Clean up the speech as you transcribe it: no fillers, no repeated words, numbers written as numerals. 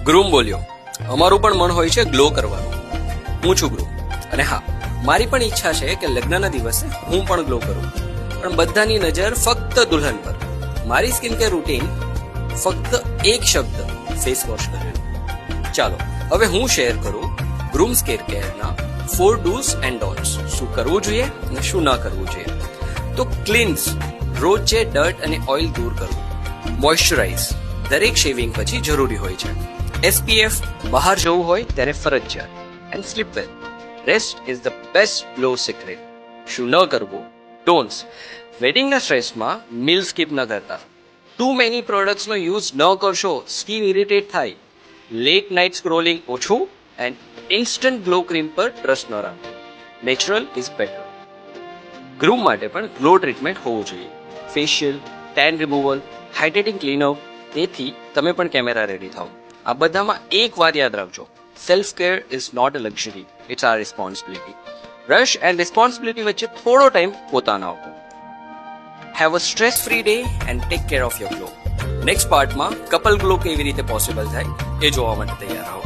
Groom બોલ્યો, અમારું પણ મન હોય છે ગ્લો કરવાનું. હું છું ગ્રૂમ, અને હા, મારી પણ ઈચ્છા છે કે લગ્નના દિવસે હું પણ ગ્લો કરું, પણ બધાની નજર ફક્ત દુલ્હન પર. મારી સ્કિન કેર રૂટીન ફક્ત એક શબ્દ, ફેસ વોશ કરેલું. ચાલો હવે હું શેર કરું ગ્રૂમ્સ કેરના 4 do's એન્ડ don'ts. શું કરવું જોઈએ અને શું ના કરવું જોઈએ. તો ક્લીન્સ, રોજે ડર્ટ અને ઓઇલ દૂર કરવું. મોઇશ્ચરાઇઝ, દરેક શેવિંગ પછી જરૂરી હોય છે. SPF, બહાર જવું હોય ત્યારે ફરજિયાત. And sleep well, rest is the best glow secret. શું ન કરવું, ડોન્ટ્સ, વેડિંગના સ્ટ્રેસમાં મીલ સ્કીપ ન કરતા. ટુ મેની પ્રોડક્ટ્સનો યુઝ ન કરશો, સ્કિન ઇરિટેટ થાય. લેટ નાઇટ સ્ક્રોલિંગ ઓછું, એન્ડ ઇન્સ્ટન્ટ ગ્લો ક્રીમ પર ટ્રસ્ટ ન રાખો. Natural is better. ગ્રૂમ માટે પણ ગ્લો ટ્રીટમેન્ટ હોવું જોઈએ. Facial, tan removal, hydrating cleanup. તેથી તમે પણ કેમેરા રેડી થાઓ. આ બધામાં એક વાત યાદ રાખજો, self care is not a luxury, it's our responsibility. Rush and responsibility વચ્ચે થોડો ટાઈમ પોતાના આપો. Have a stress free day and take care of your glow. Next પાર્ટમાં કપલ ગ્લો કેવી રીતે પોસિબલ થાય એ જોવા માટે તૈયાર રહો.